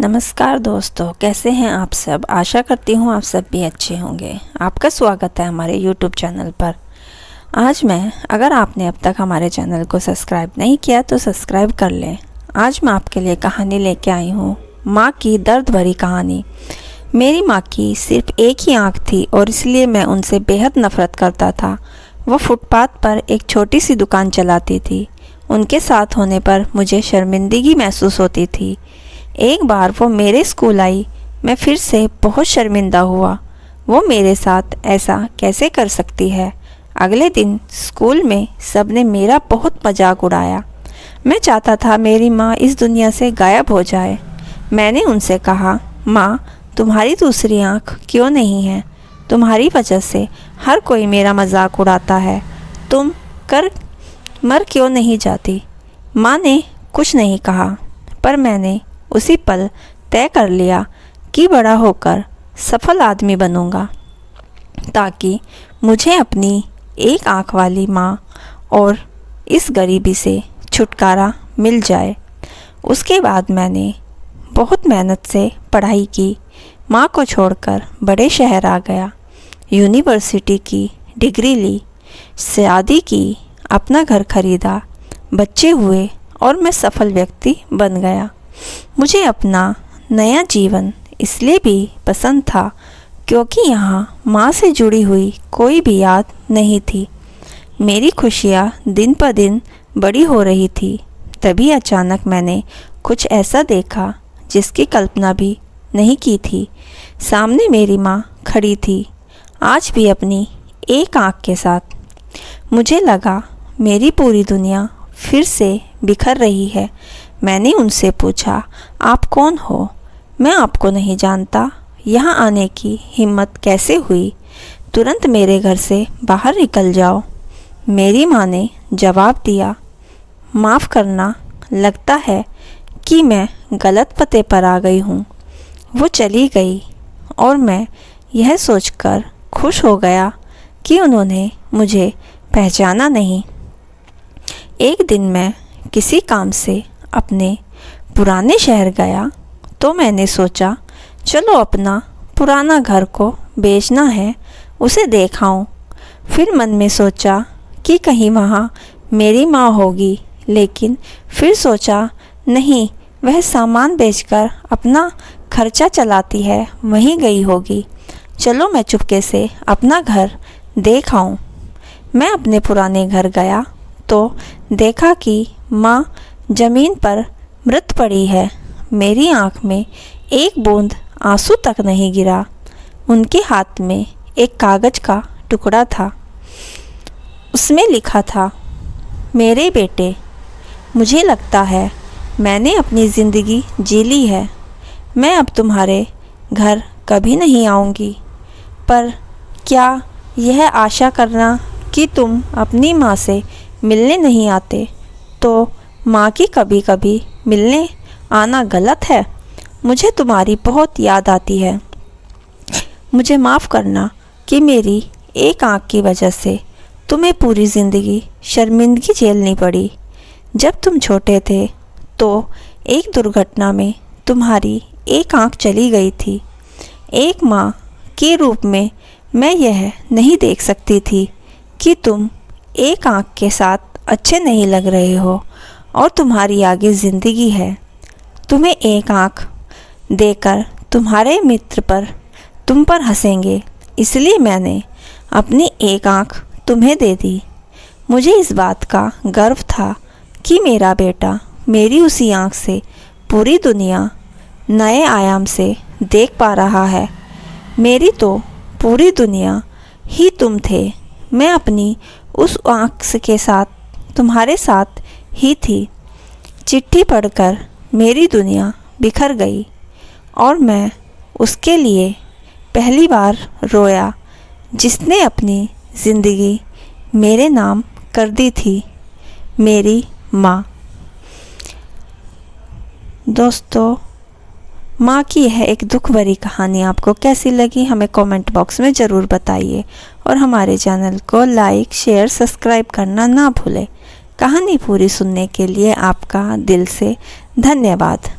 नमस्कार दोस्तों, कैसे हैं आप सब। आशा करती हूँ आप सब भी अच्छे होंगे। आपका स्वागत है हमारे YouTube चैनल पर। आज अगर आपने अब तक हमारे चैनल को सब्सक्राइब नहीं किया तो सब्सक्राइब कर लें। आज मैं आपके लिए कहानी लेके आई हूँ, माँ की दर्द भरी कहानी। मेरी माँ की सिर्फ एक ही आँख थी और इसलिए मैं उनसे बेहद नफ़रत करता था। वो फुटपाथ पर एक छोटी सी दुकान चलाती थी। उनके साथ होने पर मुझे शर्मिंदगी महसूस होती थी। एक बार वो मेरे स्कूल आई, मैं फिर से बहुत शर्मिंदा हुआ। वो मेरे साथ ऐसा कैसे कर सकती है। अगले दिन स्कूल में सबने मेरा बहुत मजाक उड़ाया। मैं चाहता था मेरी माँ इस दुनिया से गायब हो जाए। मैंने उनसे कहा, माँ, तुम्हारी दूसरी आँख क्यों नहीं है? तुम्हारी वजह से हर कोई मेरा मजाक उड़ाता है। तुम मर क्यों नहीं जाती? माँ ने कुछ नहीं कहा, पर मैंने उसी पल तय कर लिया कि बड़ा होकर सफल आदमी बनूंगा, ताकि मुझे अपनी एक आँख वाली माँ और इस गरीबी से छुटकारा मिल जाए। उसके बाद मैंने बहुत मेहनत से पढ़ाई की, माँ को छोड़कर बड़े शहर आ गया, यूनिवर्सिटी की डिग्री ली, शादी की, अपना घर खरीदा, बच्चे हुए और मैं सफल व्यक्ति बन गया। मुझे अपना नया जीवन इसलिए भी पसंद था क्योंकि यहाँ माँ से जुड़ी हुई कोई भी याद नहीं थी। मेरी खुशियाँ दिन पर दिन बड़ी हो रही थी। तभी अचानक मैंने कुछ ऐसा देखा जिसकी कल्पना भी नहीं की थी। सामने मेरी माँ खड़ी थी, आज भी अपनी एक आँख के साथ। मुझे लगा मेरी पूरी दुनिया फिर से बिखर रही है। मैंने उनसे पूछा, आप कौन हो? मैं आपको नहीं जानता। यहाँ आने की हिम्मत कैसे हुई? तुरंत मेरे घर से बाहर निकल जाओ। मेरी माँ ने जवाब दिया, माफ़ करना, लगता है कि मैं गलत पते पर आ गई हूँ। वो चली गई और मैं यह सोचकर खुश हो गया कि उन्होंने मुझे पहचाना नहीं। एक दिन मैं किसी काम से अपने पुराने शहर गया तो मैंने सोचा, चलो अपना पुराना घर को बेचना है, उसे देखाऊं। फिर मन में सोचा कि कहीं वहाँ मेरी माँ होगी, लेकिन फिर सोचा नहीं, वह सामान बेचकर अपना खर्चा चलाती है, वहीं गई होगी। चलो मैं चुपके से अपना घर देख आऊं। मैं अपने पुराने घर गया तो देखा कि माँ जमीन पर मृत पड़ी है। मेरी आँख में एक बूंद आंसू तक नहीं गिरा। उनके हाथ में एक कागज़ का टुकड़ा था। उसमें लिखा था, मेरे बेटे, मुझे लगता है मैंने अपनी ज़िंदगी जी ली है। मैं अब तुम्हारे घर कभी नहीं आऊँगी। पर क्या यह आशा करना कि तुम अपनी माँ से मिलने नहीं आते, तो माँ की कभी कभी मिलने आना गलत है? मुझे तुम्हारी बहुत याद आती है। मुझे माफ़ करना कि मेरी एक आँख की वजह से तुम्हें पूरी ज़िंदगी शर्मिंदगी झेलनी पड़ी। जब तुम छोटे थे तो एक दुर्घटना में तुम्हारी एक आँख चली गई थी। एक माँ के रूप में मैं यह नहीं देख सकती थी कि तुम एक आँख के साथ अच्छे नहीं लग रहे हो और तुम्हारी आगे ज़िंदगी है। तुम्हें एक आँख देकर तुम्हारे मित्र तुम पर हंसेंगे, इसलिए मैंने अपनी एक आँख तुम्हें दे दी। मुझे इस बात का गर्व था कि मेरा बेटा मेरी उसी आँख से पूरी दुनिया नए आयाम से देख पा रहा है। मेरी तो पूरी दुनिया ही तुम थे। मैं अपनी उस आँख के साथ तुम्हारे साथ ही थी। चिट्ठी पढ़कर मेरी दुनिया बिखर गई और मैं उसके लिए पहली बार रोया जिसने अपनी ज़िंदगी मेरे नाम कर दी थी, मेरी माँ। दोस्तों, माँ की यह एक दुख भरी कहानी आपको कैसी लगी हमें कमेंट बॉक्स में ज़रूर बताइए और हमारे चैनल को लाइक, शेयर, सब्सक्राइब करना ना भूलें। कहानी पूरी सुनने के लिए आपका दिल से धन्यवाद।